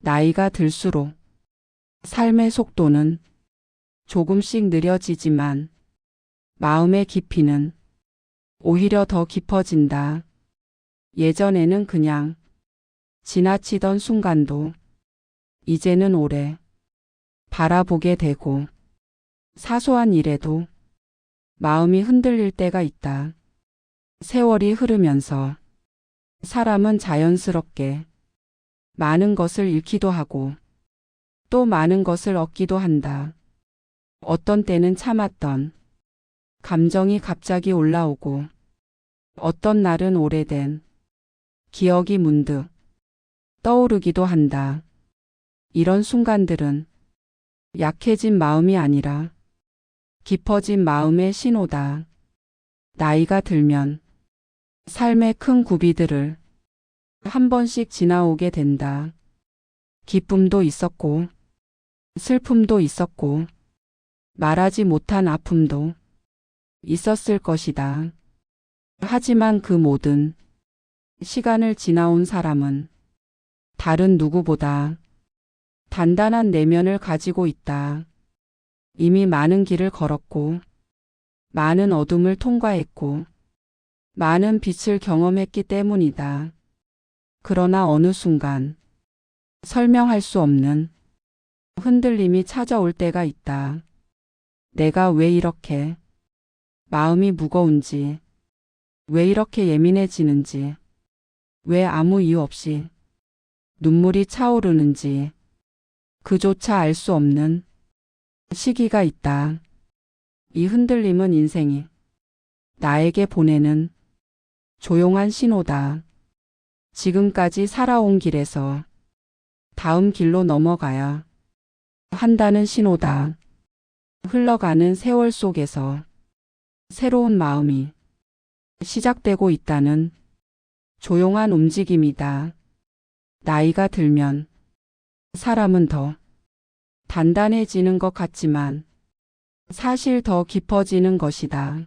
나이가 들수록 삶의 속도는 조금씩 느려지지만 마음의 깊이는 오히려 더 깊어진다. 예전에는 그냥 지나치던 순간도 이제는 오래 바라보게 되고 사소한 일에도 마음이 흔들릴 때가 있다. 세월이 흐르면서 사람은 자연스럽게 많은 것을 잃기도 하고 또 많은 것을 얻기도 한다. 어떤 때는 참았던 감정이 갑자기 올라오고 어떤 날은 오래된 기억이 문득 떠오르기도 한다. 이런 순간들은 약해진 마음이 아니라 깊어진 마음의 신호다. 나이가 들면 삶의 큰 고비들을 한 번씩 지나오게 된다. 기쁨도 있었고 슬픔도 있었고 말하지 못한 아픔도 있었을 것이다. 하지만 그 모든 시간을 지나온 사람은 다른 누구보다 단단한 내면을 가지고 있다. 이미 많은 길을 걸었고 많은 어둠을 통과했고 많은 빛을 경험했기 때문이다. 그러나 어느 순간 설명할 수 없는 흔들림이 찾아올 때가 있다. 내가 왜 이렇게 마음이 무거운지, 왜 이렇게 예민해지는지, 왜 아무 이유 없이 눈물이 차오르는지 그조차 알 수 없는 시기가 있다. 이 흔들림은 인생이 나에게 보내는 조용한 신호다. 지금까지 살아온 길에서 다음 길로 넘어가야 한다는 신호다. 흘러가는 세월 속에서 새로운 마음이 시작되고 있다는 조용한 움직임이다. 나이가 들면 사람은 더 단단해지는 것 같지만 사실 더 깊어지는 것이다.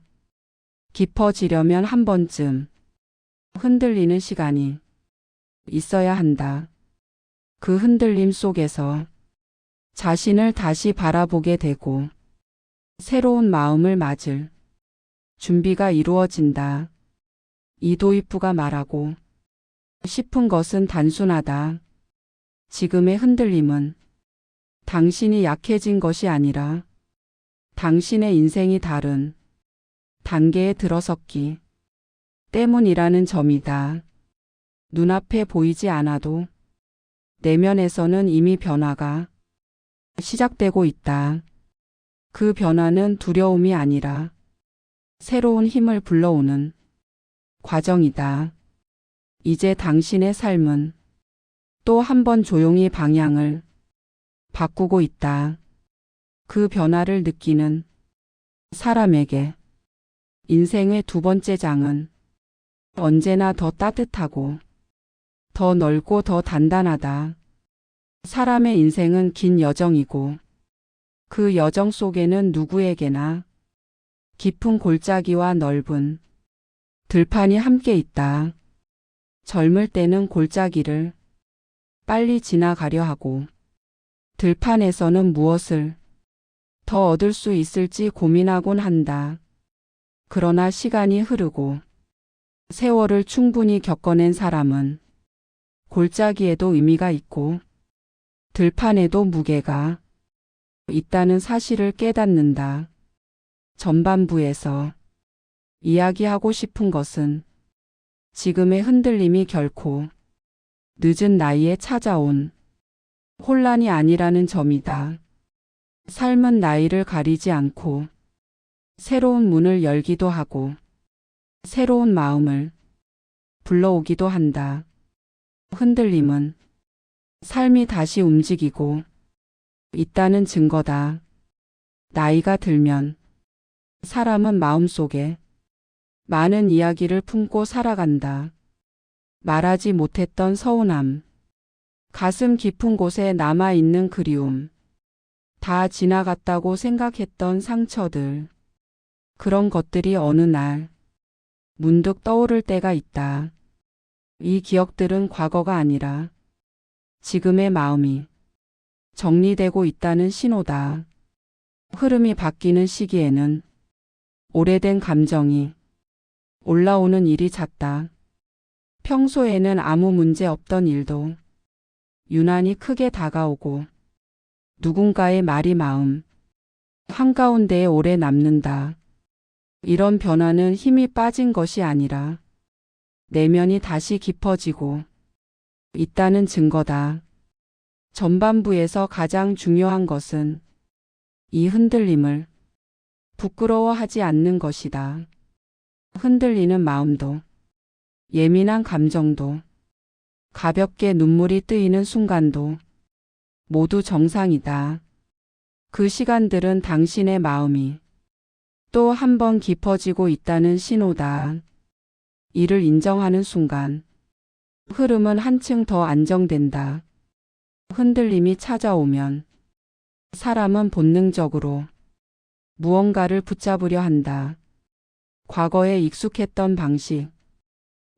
깊어지려면 한 번쯤 흔들리는 시간이 있어야 한다. 그 흔들림 속에서 자신을 다시 바라보게 되고 새로운 마음을 맞을 준비가 이루어진다. 이도이프가 말하고 싶은 것은 단순하다. 지금의 흔들림은 당신이 약해진 것이 아니라 당신의 인생이 다른 단계에 들어섰기 때문이라는 점이다. 눈앞에 보이지 않아도 내면에서는 이미 변화가 시작되고 있다. 그 변화는 두려움이 아니라 새로운 힘을 불러오는 과정이다. 이제 당신의 삶은 또 한 번 조용히 방향을 바꾸고 있다. 그 변화를 느끼는 사람에게 인생의 두 번째 장은 언제나 더 따뜻하고 더 넓고 더 단단하다. 사람의 인생은 긴 여정이고 그 여정 속에는 누구에게나 깊은 골짜기와 넓은 들판이 함께 있다. 젊을 때는 골짜기를 빨리 지나가려 하고 들판에서는 무엇을 더 얻을 수 있을지 고민하곤 한다. 그러나 시간이 흐르고 세월을 충분히 겪어낸 사람은 골짜기에도 의미가 있고 들판에도 무게가 있다는 사실을 깨닫는다. 전반부에서 이야기하고 싶은 것은 지금의 흔들림이 결코 늦은 나이에 찾아온 혼란이 아니라는 점이다. 삶은 나이를 가리지 않고 새로운 문을 열기도 하고 새로운 마음을 불러오기도 한다. 흔들림은 삶이 다시 움직이고 있다는 증거다. 나이가 들면 사람은 마음속에 많은 이야기를 품고 살아간다. 말하지 못했던 서운함, 가슴 깊은 곳에 남아있는 그리움, 다 지나갔다고 생각했던 상처들, 그런 것들이 어느 날 문득 떠오를 때가 있다. 이 기억들은 과거가 아니라 지금의 마음이 정리되고 있다는 신호다. 흐름이 바뀌는 시기에는 오래된 감정이 올라오는 일이 잦다. 평소에는 아무 문제 없던 일도 유난히 크게 다가오고 누군가의 말이 마음 한가운데에 오래 남는다. 이런 변화는 힘이 빠진 것이 아니라 내면이 다시 깊어지고 있다는 증거다. 전반부에서 가장 중요한 것은 이 흔들림을 부끄러워하지 않는 것이다. 흔들리는 마음도 예민한 감정도 가볍게 눈물이 뜨이는 순간도 모두 정상이다. 그 시간들은 당신의 마음이 또 한 번 깊어지고 있다는 신호다. 이를 인정하는 순간 흐름은 한층 더 안정된다. 흔들림이 찾아오면 사람은 본능적으로 무언가를 붙잡으려 한다. 과거에 익숙했던 방식,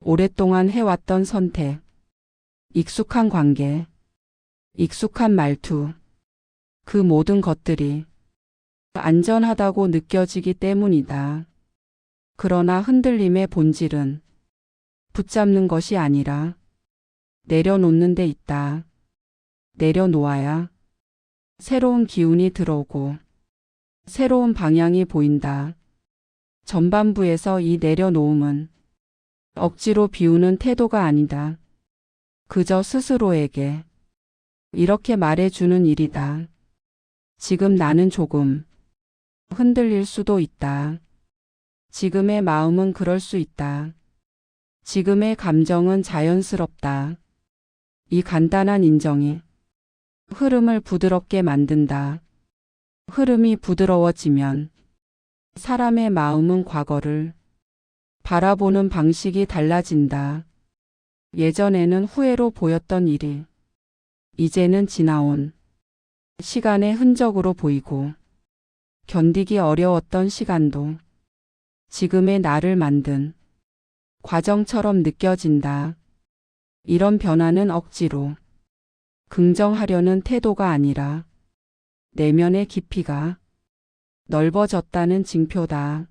오랫동안 해왔던 선택, 익숙한 관계, 익숙한 말투, 그 모든 것들이 안전하다고 느껴지기 때문이다. 그러나 흔들림의 본질은 붙잡는 것이 아니라 내려놓는 데 있다. 내려놓아야 새로운 기운이 들어오고 새로운 방향이 보인다. 전반부에서 이 내려놓음은 억지로 비우는 태도가 아니다. 그저 스스로에게 이렇게 말해주는 일이다. 지금 나는 조금 흔들릴 수도 있다. 지금의 마음은 그럴 수 있다. 지금의 감정은 자연스럽다. 이 간단한 인정이 흐름을 부드럽게 만든다. 흐름이 부드러워지면 사람의 마음은 과거를 바라보는 방식이 달라진다. 예전에는 후회로 보였던 일이 이제는 지나온 시간의 흔적으로 보이고 견디기 어려웠던 시간도 지금의 나를 만든 과정처럼 느껴진다. 이런 변화는 억지로 긍정하려는 태도가 아니라 내면의 깊이가 넓어졌다는 징표다.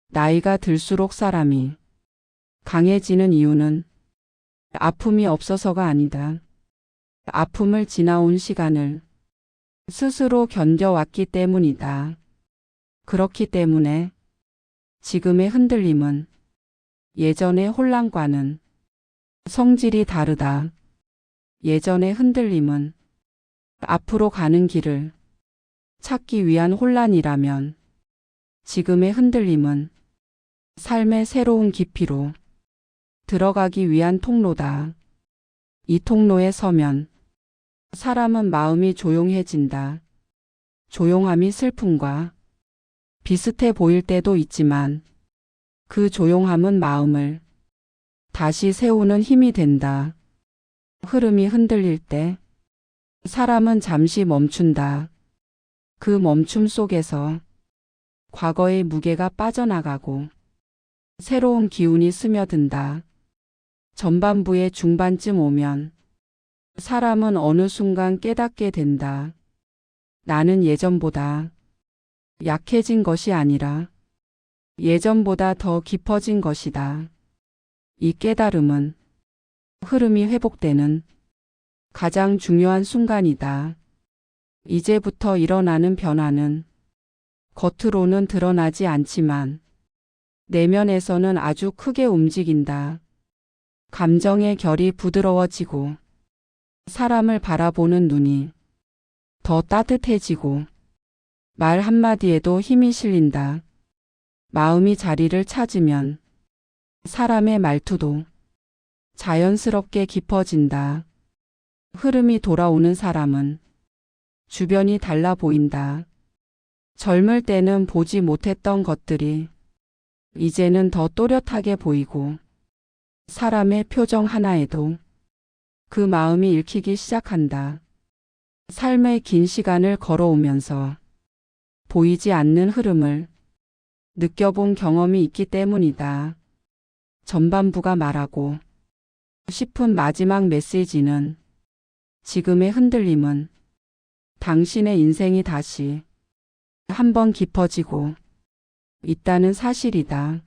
나이가 들수록 사람이 강해지는 이유는 아픔이 없어서가 아니다. 아픔을 지나온 시간을 스스로 견뎌왔기 때문이다. 그렇기 때문에 지금의 흔들림은 예전의 혼란과는 성질이 다르다. 예전의 흔들림은 앞으로 가는 길을 찾기 위한 혼란이라면 지금의 흔들림은 삶의 새로운 깊이로 들어가기 위한 통로다. 이 통로에 서면 사람은 마음이 조용해진다. 조용함이 슬픔과 비슷해 보일 때도 있지만 그 조용함은 마음을 다시 세우는 힘이 된다. 흐름이 흔들릴 때 사람은 잠시 멈춘다. 그 멈춤 속에서 과거의 무게가 빠져나가고 새로운 기운이 스며든다. 전반부의 중반쯤 오면 사람은 어느 순간 깨닫게 된다. 나는 예전보다 약해진 것이 아니라 예전보다 더 깊어진 것이다. 이 깨달음은 흐름이 회복되는 가장 중요한 순간이다. 이제부터 일어나는 변화는 겉으로는 드러나지 않지만 내면에서는 아주 크게 움직인다. 감정의 결이 부드러워지고 사람을 바라보는 눈이 더 따뜻해지고 말 한마디에도 힘이 실린다. 마음이 자리를 찾으면 사람의 말투도 자연스럽게 깊어진다. 흐름이 돌아오는 사람은 주변이 달라 보인다. 젊을 때는 보지 못했던 것들이 이제는 더 또렷하게 보이고 사람의 표정 하나에도 그 마음이 읽히기 시작한다. 삶의 긴 시간을 걸어오면서 보이지 않는 흐름을 느껴본 경험이 있기 때문이다. 전반부가 말하고 싶은 마지막 메시지는 지금의 흔들림은 당신의 인생이 다시 한번 깊어지고 있다는 사실이다.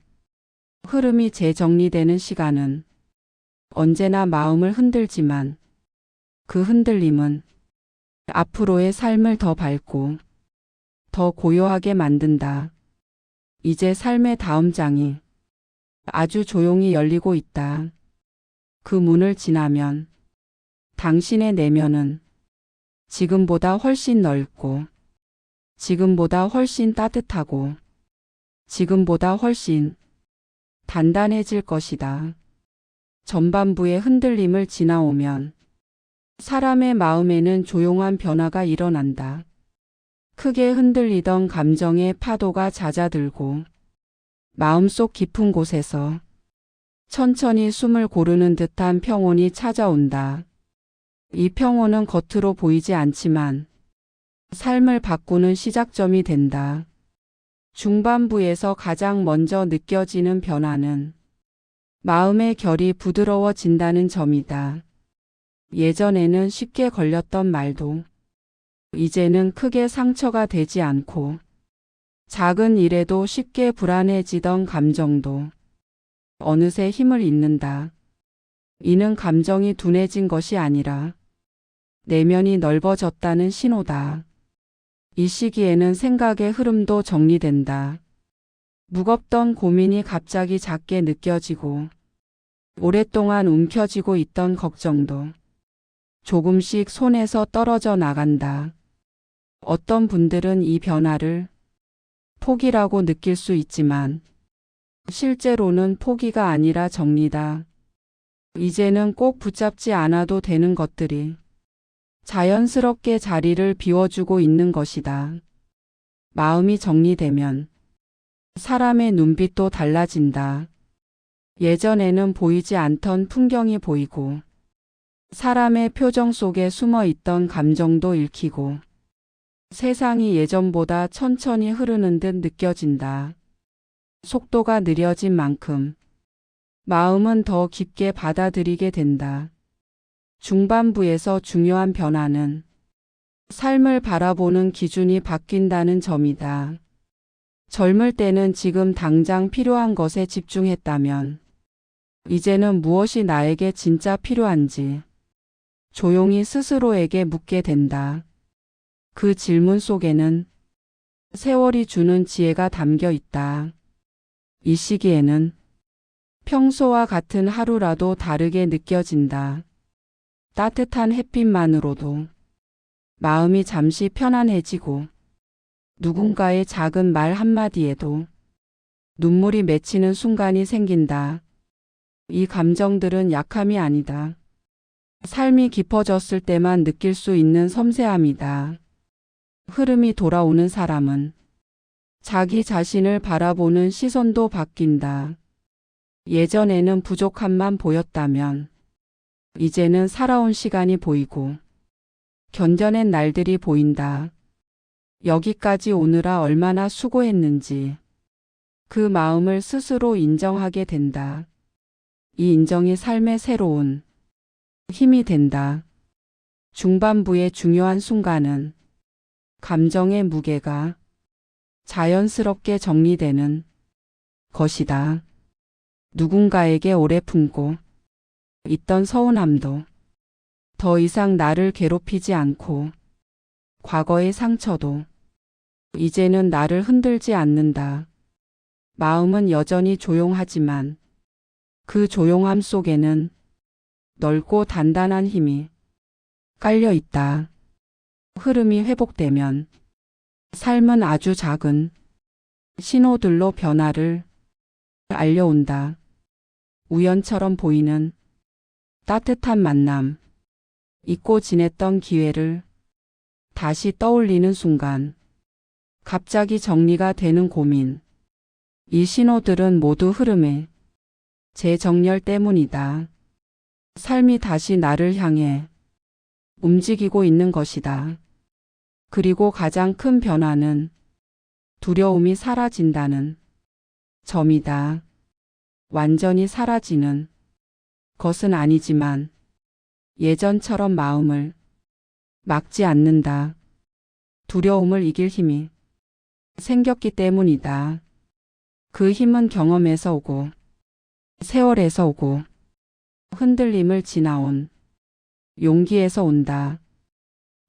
흐름이 재정리되는 시간은 언제나 마음을 흔들지만 그 흔들림은 앞으로의 삶을 더 밝고 더 고요하게 만든다. 이제 삶의 다음 장이 아주 조용히 열리고 있다. 그 문을 지나면 당신의 내면은 지금보다 훨씬 넓고 지금보다 훨씬 따뜻하고 지금보다 훨씬 단단해질 것이다. 전반부의 흔들림을 지나오면 사람의 마음에는 조용한 변화가 일어난다. 크게 흔들리던 감정의 파도가 잦아들고 마음속 깊은 곳에서 천천히 숨을 고르는 듯한 평온이 찾아온다. 이 평온은 겉으로 보이지 않지만 삶을 바꾸는 시작점이 된다. 중반부에서 가장 먼저 느껴지는 변화는 마음의 결이 부드러워진다는 점이다. 예전에는 쉽게 걸렸던 말도 이제는 크게 상처가 되지 않고 작은 일에도 쉽게 불안해지던 감정도 어느새 힘을 잇는다. 이는 감정이 둔해진 것이 아니라 내면이 넓어졌다는 신호다. 이 시기에는 생각의 흐름도 정리된다. 무겁던 고민이 갑자기 작게 느껴지고 오랫동안 움켜쥐고 있던 걱정도 조금씩 손에서 떨어져 나간다. 어떤 분들은 이 변화를 포기라고 느낄 수 있지만 실제로는 포기가 아니라 정리다. 이제는 꼭 붙잡지 않아도 되는 것들이 자연스럽게 자리를 비워주고 있는 것이다. 마음이 정리되면 사람의 눈빛도 달라진다. 예전에는 보이지 않던 풍경이 보이고 사람의 표정 속에 숨어 있던 감정도 읽히고 세상이 예전보다 천천히 흐르는 듯 느껴진다. 속도가 느려진 만큼 마음은 더 깊게 받아들이게 된다. 중반부에서 중요한 변화는 삶을 바라보는 기준이 바뀐다는 점이다. 젊을 때는 지금 당장 필요한 것에 집중했다면 이제는 무엇이 나에게 진짜 필요한지 조용히 스스로에게 묻게 된다. 그 질문 속에는 세월이 주는 지혜가 담겨 있다. 이 시기에는 평소와 같은 하루라도 다르게 느껴진다. 따뜻한 햇빛만으로도 마음이 잠시 편안해지고 누군가의 작은 말 한마디에도 눈물이 맺히는 순간이 생긴다. 이 감정들은 약함이 아니다. 삶이 깊어졌을 때만 느낄 수 있는 섬세함이다. 흐름이 돌아오는 사람은 자기 자신을 바라보는 시선도 바뀐다. 예전에는 부족함만 보였다면 이제는 살아온 시간이 보이고 견뎌낸 날들이 보인다. 여기까지 오느라 얼마나 수고했는지 그 마음을 스스로 인정하게 된다. 이 인정이 삶의 새로운 힘이 된다. 중반부의 중요한 순간은 감정의 무게가 자연스럽게 정리되는 것이다. 누군가에게 오래 품고 있던 서운함도 더 이상 나를 괴롭히지 않고 과거의 상처도 이제는 나를 흔들지 않는다. 마음은 여전히 조용하지만 그 조용함 속에는 넓고 단단한 힘이 깔려 있다. 흐름이 회복되면 삶은 아주 작은 신호들로 변화를 알려온다. 우연처럼 보이는 따뜻한 만남, 잊고 지냈던 기회를 다시 떠올리는 순간, 갑자기 정리가 되는 고민. 이 신호들은 모두 흐름의 재정렬 때문이다. 삶이 다시 나를 향해 움직이고 있는 것이다. 그리고 가장 큰 변화는 두려움이 사라진다는 점이다. 완전히 사라지는 것은 아니지만 예전처럼 마음을 막지 않는다. 두려움을 이길 힘이 생겼기 때문이다. 그 힘은 경험에서 오고 세월에서 오고 흔들림을 지나온 용기에서 온다.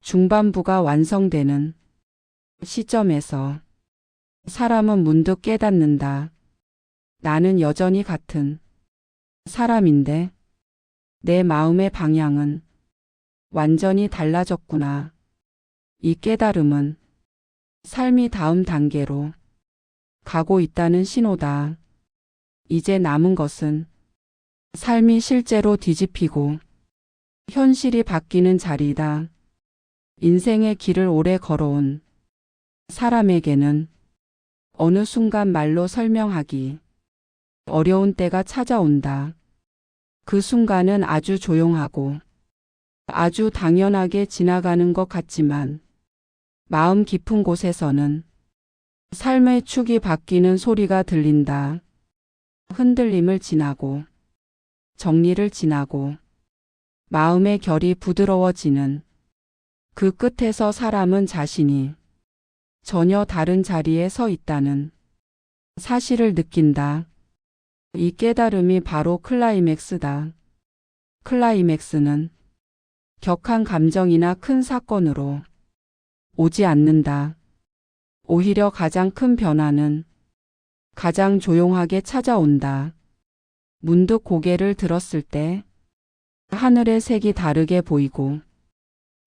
중반부가 완성되는 시점에서 사람은 문득 깨닫는다. 나는 여전히 같은 사람인데 내 마음의 방향은 완전히 달라졌구나. 이 깨달음은 삶이 다음 단계로 가고 있다는 신호다. 이제 남은 것은 삶이 실제로 뒤집히고 현실이 바뀌는 자리다. 인생의 길을 오래 걸어온 사람에게는 어느 순간 말로 설명하기 어려운 때가 찾아온다. 그 순간은 아주 조용하고 아주 당연하게 지나가는 것 같지만 마음 깊은 곳에서는 삶의 축이 바뀌는 소리가 들린다. 흔들림을 지나고 정리를 지나고 마음의 결이 부드러워지는 그 끝에서 사람은 자신이 전혀 다른 자리에 서 있다는 사실을 느낀다. 이 깨달음이 바로 클라이맥스다. 클라이맥스는 격한 감정이나 큰 사건으로 오지 않는다. 오히려 가장 큰 변화는 가장 조용하게 찾아온다. 문득 고개를 들었을 때 하늘의 색이 다르게 보이고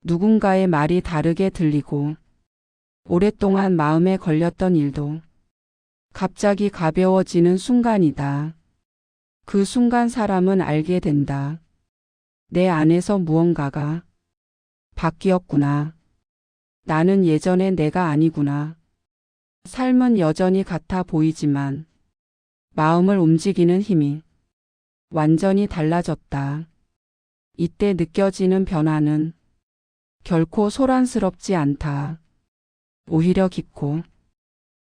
누군가의 말이 다르게 들리고 오랫동안 마음에 걸렸던 일도 갑자기 가벼워지는 순간이다. 그 순간 사람은 알게 된다. 내 안에서 무언가가 바뀌었구나. 나는 예전의 내가 아니구나. 삶은 여전히 같아 보이지만 마음을 움직이는 힘이 완전히 달라졌다. 이때 느껴지는 변화는 결코 소란스럽지 않다. 오히려 깊고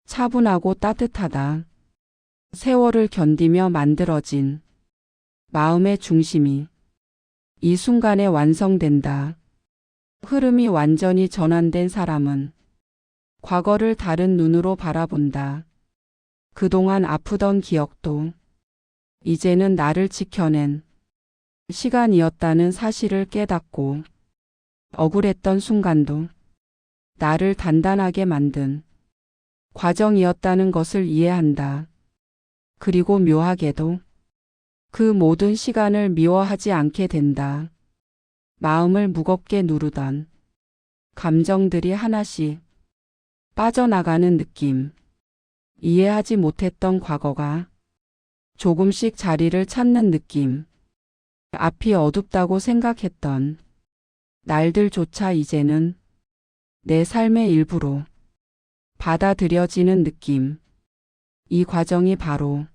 차분하고 따뜻하다. 세월을 견디며 만들어진 마음의 중심이 이 순간에 완성된다. 흐름이 완전히 전환된 사람은 과거를 다른 눈으로 바라본다. 그동안 아프던 기억도 이제는 나를 지켜낸 시간이었다는 사실을 깨닫고 억울했던 순간도 나를 단단하게 만든 과정이었다는 것을 이해한다. 그리고 묘하게도 그 모든 시간을 미워하지 않게 된다. 마음을 무겁게 누르던 감정들이 하나씩 빠져나가는 느낌. 이해하지 못했던 과거가 조금씩 자리를 찾는 느낌. 앞이 어둡다고 생각했던 날들조차 이제는 내 삶의 일부로 받아들여지는 느낌. 이 과정이 바로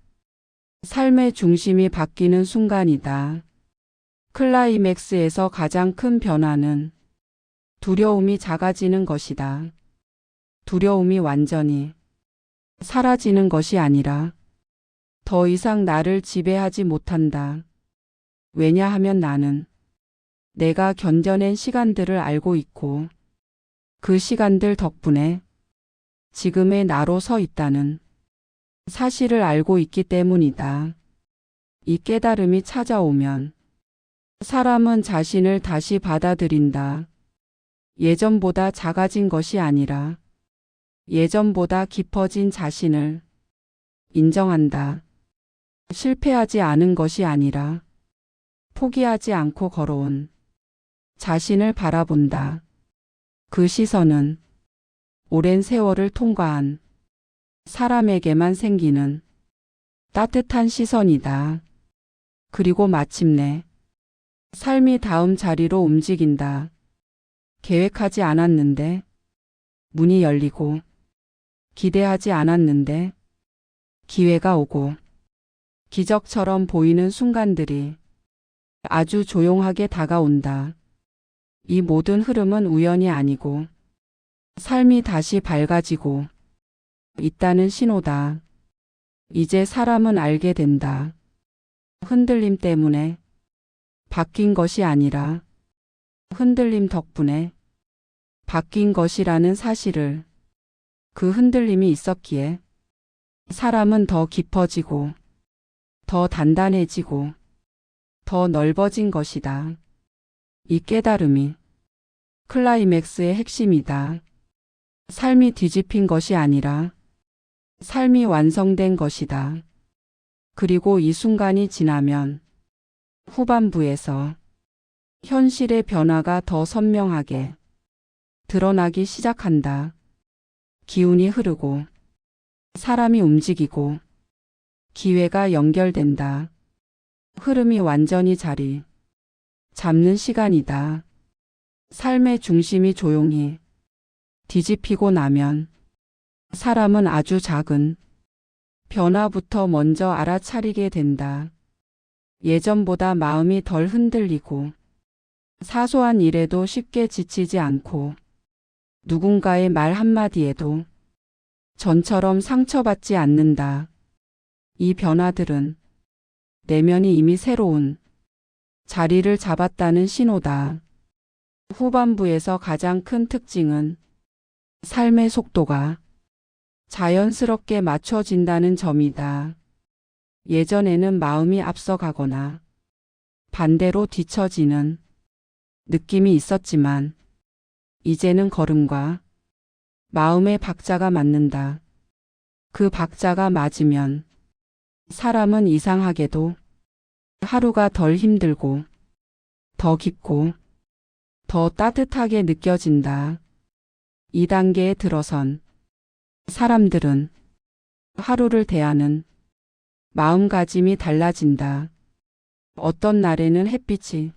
삶의 중심이 바뀌는 순간이다. 클라이맥스에서 가장 큰 변화는 두려움이 작아지는 것이다. 두려움이 완전히 사라지는 것이 아니라 더 이상 나를 지배하지 못한다. 왜냐하면 나는 내가 견뎌낸 시간들을 알고 있고 그 시간들 덕분에 지금의 나로 서 있다는 사실을 알고 있기 때문이다. 이 깨달음이 찾아오면 사람은 자신을 다시 받아들인다. 예전보다 작아진 것이 아니라 예전보다 깊어진 자신을 인정한다. 실패하지 않은 것이 아니라 포기하지 않고 걸어온 자신을 바라본다. 그 시선은 오랜 세월을 통과한 사람에게만 생기는 따뜻한 시선이다. 그리고 마침내 삶이 다음 자리로 움직인다. 계획하지 않았는데 문이 열리고 기대하지 않았는데 기회가 오고 기적처럼 보이는 순간들이 아주 조용하게 다가온다. 이 모든 흐름은 우연이 아니고 삶이 다시 밝아지고 있다는 신호다. 이제 사람은 알게 된다. 흔들림 때문에 바뀐 것이 아니라 흔들림 덕분에 바뀐 것이라는 사실을 그 흔들림이 있었기에 사람은 더 깊어지고 더 단단해지고 더 넓어진 것이다. 이 깨달음이 클라이맥스의 핵심이다. 삶이 뒤집힌 것이 아니라 삶이 완성된 것이다. 그리고 이 순간이 지나면 후반부에서 현실의 변화가 더 선명하게 드러나기 시작한다. 기운이 흐르고 사람이 움직이고 기회가 연결된다. 흐름이 완전히 자리 잡는 시간이다. 삶의 중심이 조용히 뒤집히고 나면 사람은 아주 작은 변화부터 먼저 알아차리게 된다. 예전보다 마음이 덜 흔들리고 사소한 일에도 쉽게 지치지 않고 누군가의 말 한마디에도 전처럼 상처받지 않는다. 이 변화들은 내면이 이미 새로운 자리를 잡았다는 신호다. 후반부에서 가장 큰 특징은 삶의 속도가 자연스럽게 맞춰진다는 점이다. 예전에는 마음이 앞서가거나 반대로 뒤처지는 느낌이 있었지만 이제는 걸음과 마음의 박자가 맞는다. 그 박자가 맞으면 사람은 이상하게도 하루가 덜 힘들고 더 깊고 더 따뜻하게 느껴진다. 이 단계에 들어선 사람들은 하루를 대하는 마음가짐이 달라진다. 어떤 날에는 햇빛이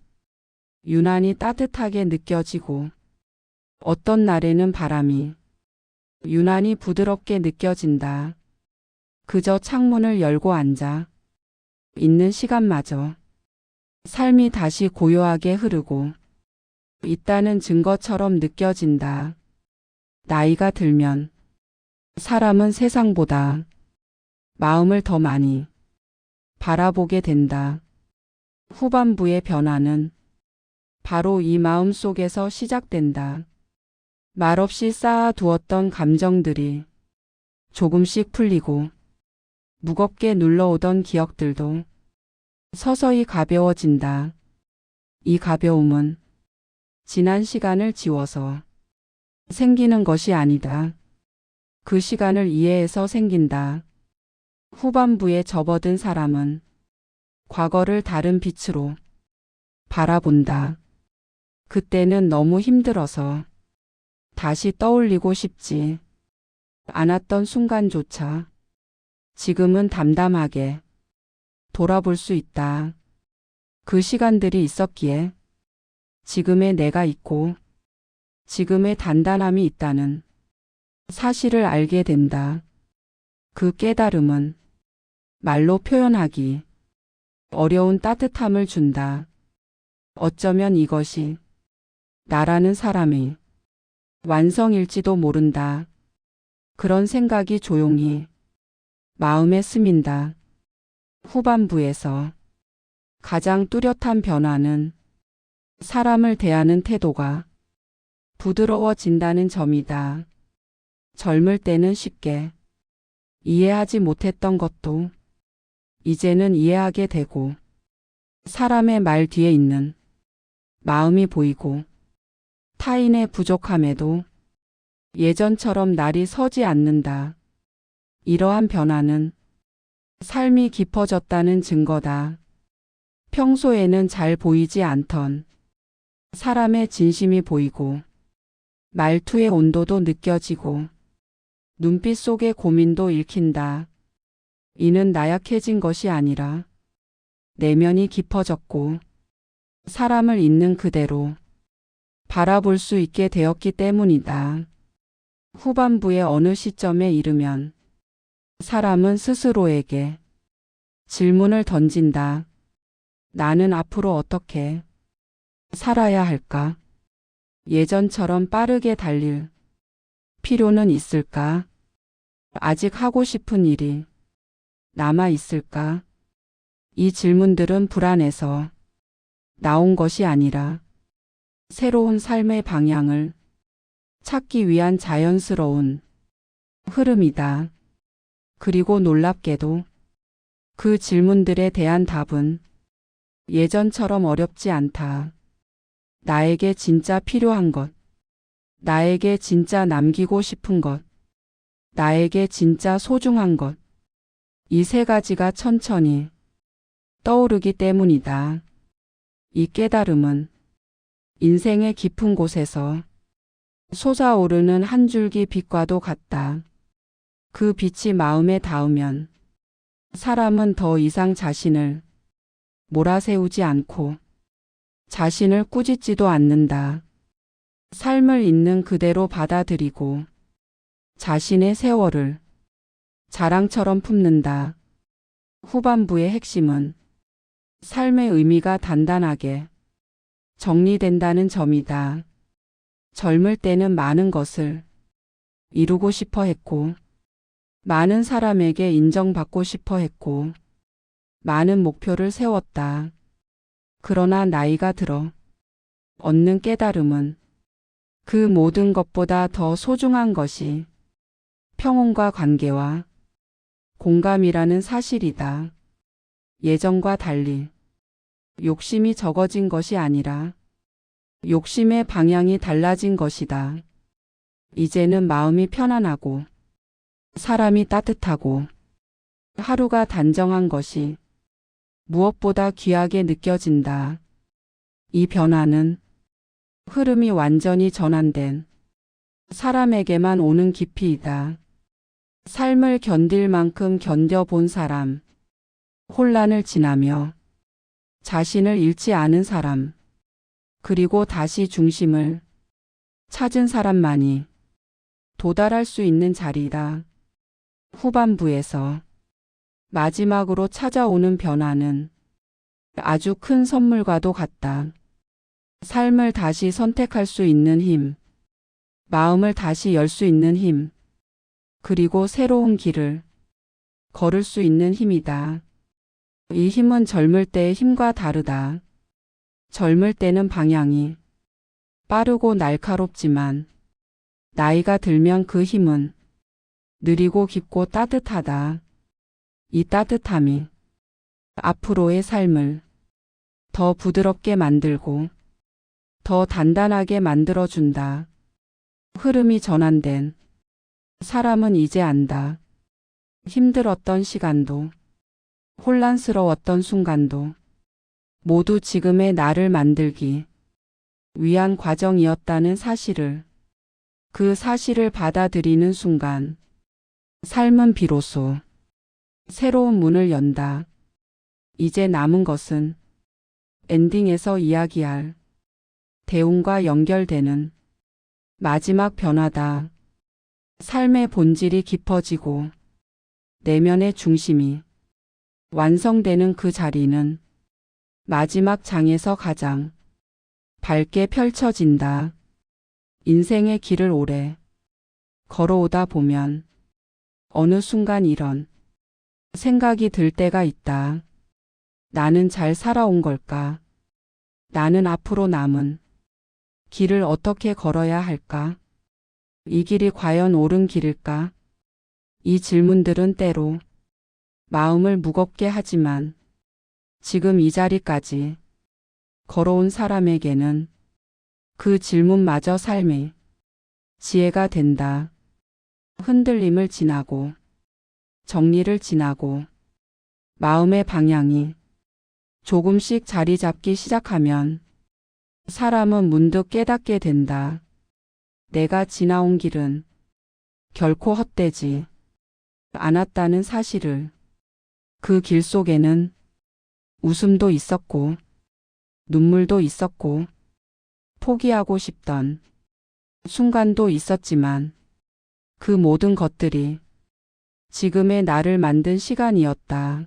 유난히 따뜻하게 느껴지고 어떤 날에는 바람이 유난히 부드럽게 느껴진다. 그저 창문을 열고 앉아 있는 시간마저 삶이 다시 고요하게 흐르고 있다는 증거처럼 느껴진다. 나이가 들면 사람은 세상보다 마음을 더 많이 바라보게 된다. 후반부의 변화는 바로 이 마음 속에서 시작된다. 말없이 쌓아두었던 감정들이 조금씩 풀리고 무겁게 눌러오던 기억들도 서서히 가벼워진다. 이 가벼움은 지난 시간을 지워서 생기는 것이 아니다. 그 시간을 이해해서 생긴다. 후반부에 접어든 사람은 과거를 다른 빛으로 바라본다. 그때는 너무 힘들어서 다시 떠올리고 싶지 않았던 순간조차 지금은 담담하게 돌아볼 수 있다. 그 시간들이 있었기에 지금의 내가 있고 지금의 단단함이 있다는 사실을 알게 된다. 그 깨달음은 말로 표현하기 어려운 따뜻함을 준다. 어쩌면 이것이 나라는 사람의 완성일지도 모른다. 그런 생각이 조용히 마음에 스민다. 후반부에서 가장 뚜렷한 변화는 사람을 대하는 태도가 부드러워진다는 점이다. 젊을 때는 쉽게 이해하지 못했던 것도 이제는 이해하게 되고 사람의 말 뒤에 있는 마음이 보이고 타인의 부족함에도 예전처럼 날이 서지 않는다. 이러한 변화는 삶이 깊어졌다는 증거다. 평소에는 잘 보이지 않던 사람의 진심이 보이고 말투의 온도도 느껴지고 눈빛 속의 고민도 읽힌다. 이는 나약해진 것이 아니라 내면이 깊어졌고 사람을 있는 그대로 바라볼 수 있게 되었기 때문이다. 후반부의 어느 시점에 이르면 사람은 스스로에게 질문을 던진다. 나는 앞으로 어떻게 살아야 할까? 예전처럼 빠르게 달릴 필요는 있을까? 아직 하고 싶은 일이 남아 있을까? 이 질문들은 불안해서 나온 것이 아니라 새로운 삶의 방향을 찾기 위한 자연스러운 흐름이다. 그리고 놀랍게도 그 질문들에 대한 답은 예전처럼 어렵지 않다. 나에게 진짜 필요한 것, 나에게 진짜 남기고 싶은 것, 나에게 진짜 소중한 것. 이 세 가지가 천천히 떠오르기 때문이다. 이 깨달음은 인생의 깊은 곳에서 솟아오르는 한 줄기 빛과도 같다. 그 빛이 마음에 닿으면 사람은 더 이상 자신을 몰아세우지 않고 자신을 꾸짖지도 않는다. 삶을 있는 그대로 받아들이고 자신의 세월을 자랑처럼 품는다. 후반부의 핵심은 삶의 의미가 단단하게 정리된다는 점이다. 젊을 때는 많은 것을 이루고 싶어 했고, 많은 사람에게 인정받고 싶어 했고, 많은 목표를 세웠다. 그러나 나이가 들어 얻는 깨달음은 그 모든 것보다 더 소중한 것이 평온과 관계와 공감이라는 사실이다. 예전과 달리 욕심이 적어진 것이 아니라 욕심의 방향이 달라진 것이다. 이제는 마음이 편안하고 사람이 따뜻하고 하루가 단정한 것이 무엇보다 귀하게 느껴진다. 이 변화는 흐름이 완전히 전환된 사람에게만 오는 깊이이다. 삶을 견딜 만큼 견뎌본 사람, 혼란을 지나며 자신을 잃지 않은 사람, 그리고 다시 중심을 찾은 사람만이 도달할 수 있는 자리다. 후반부에서 마지막으로 찾아오는 변화는 아주 큰 선물과도 같다. 삶을 다시 선택할 수 있는 힘, 마음을 다시 열 수 있는 힘, 그리고 새로운 길을 걸을 수 있는 힘이다. 이 힘은 젊을 때의 힘과 다르다. 젊을 때는 방향이 빠르고 날카롭지만 나이가 들면 그 힘은 느리고 깊고 따뜻하다. 이 따뜻함이 앞으로의 삶을 더 부드럽게 만들고 더 단단하게 만들어준다. 흐름이 전환된 사람은 이제 안다. 힘들었던 시간도 혼란스러웠던 순간도 모두 지금의 나를 만들기 위한 과정이었다는 사실을, 그 사실을 받아들이는 순간 삶은 비로소 새로운 문을 연다. 이제 남은 것은 엔딩에서 이야기할 대운과 연결되는 마지막 변화다. 삶의 본질이 깊어지고 내면의 중심이 완성되는 그 자리는 마지막 장에서 가장 밝게 펼쳐진다. 인생의 길을 오래 걸어오다 보면 어느 순간 이런 생각이 들 때가 있다. 나는 잘 살아온 걸까? 나는 앞으로 남은 길을 어떻게 걸어야 할까? 이 길이 과연 옳은 길일까? 이 질문들은 때로 마음을 무겁게 하지만 지금 이 자리까지 걸어온 사람에게는 그 질문마저 삶의 지혜가 된다. 흔들림을 지나고 정리를 지나고 마음의 방향이 조금씩 자리 잡기 시작하면 사람은 문득 깨닫게 된다. 내가 지나온 길은 결코 헛되지 않았다는 사실을. 그 길 속에는 웃음도 있었고 눈물도 있었고 포기하고 싶던 순간도 있었지만 그 모든 것들이 지금의 나를 만든 시간이었다.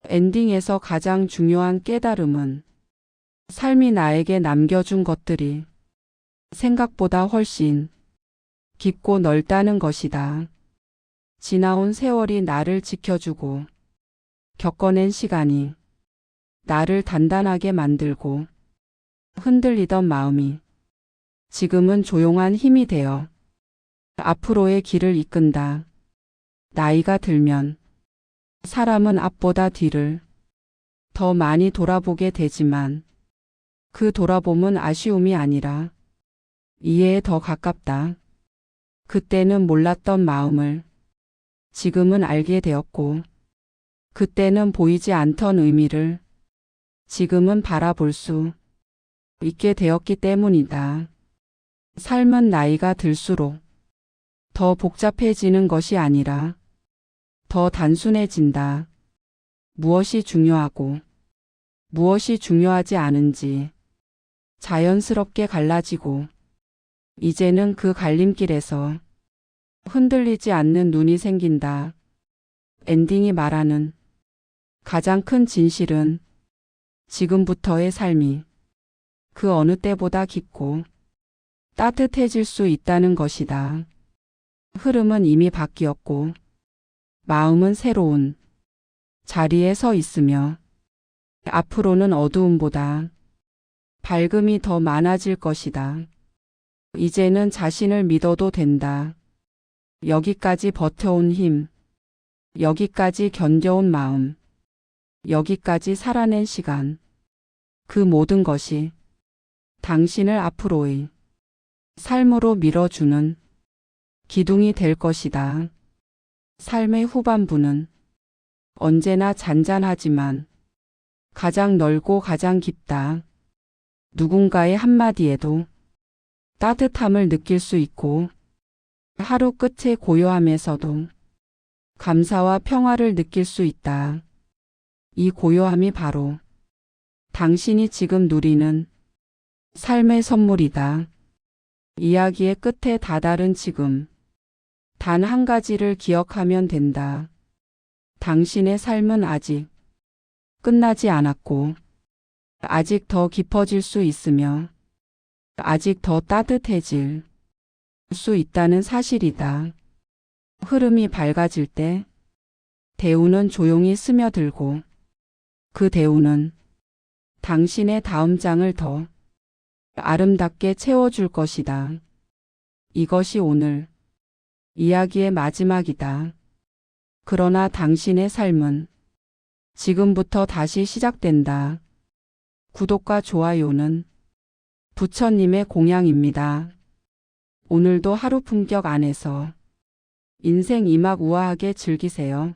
엔딩에서 가장 중요한 깨달음은 삶이 나에게 남겨준 것들이 생각보다 훨씬 깊고 넓다는 것이다. 지나온 세월이 나를 지켜주고 겪어낸 시간이 나를 단단하게 만들고 흔들리던 마음이 지금은 조용한 힘이 되어 앞으로의 길을 이끈다. 나이가 들면 사람은 앞보다 뒤를 더 많이 돌아보게 되지만 그 돌아봄은 아쉬움이 아니라 이해에 더 가깝다. 그때는 몰랐던 마음을 지금은 알게 되었고, 그때는 보이지 않던 의미를 지금은 바라볼 수 있게 되었기 때문이다. 삶은 나이가 들수록 더 복잡해지는 것이 아니라 더 단순해진다. 무엇이 중요하고 무엇이 중요하지 않은지 자연스럽게 갈라지고, 이제는 그 갈림길에서 흔들리지 않는 눈이 생긴다. 엔딩이 말하는 가장 큰 진실은 지금부터의 삶이 그 어느 때보다 깊고 따뜻해질 수 있다는 것이다. 흐름은 이미 바뀌었고 마음은 새로운 자리에 서 있으며 앞으로는 어두움보다 밝음이 더 많아질 것이다. 이제는 자신을 믿어도 된다. 여기까지 버텨온 힘, 여기까지 견뎌온 마음, 여기까지 살아낸 시간, 그 모든 것이 당신을 앞으로의 삶으로 밀어주는 기둥이 될 것이다. 삶의 후반부는 언제나 잔잔하지만 가장 넓고 가장 깊다. 누군가의 한마디에도 따뜻함을 느낄 수 있고, 하루 끝의 고요함에서도 감사와 평화를 느낄 수 있다. 이 고요함이 바로 당신이 지금 누리는 삶의 선물이다. 이야기의 끝에 다다른 지금, 단 한 가지를 기억하면 된다. 당신의 삶은 아직 끝나지 않았고, 아직 더 깊어질 수 있으며, 아직 더 따뜻해질 수 있다는 사실이다. 흐름이 밝아질 때 대우는 조용히 스며들고, 그 대우는 당신의 다음 장을 더 아름답게 채워줄 것이다. 이것이 오늘 이야기의 마지막이다. 그러나 당신의 삶은 지금부터 다시 시작된다. 구독과 좋아요는 부처님의 공양입니다. 오늘도 하루 품격 안에서 인생 이막 우아하게 즐기세요.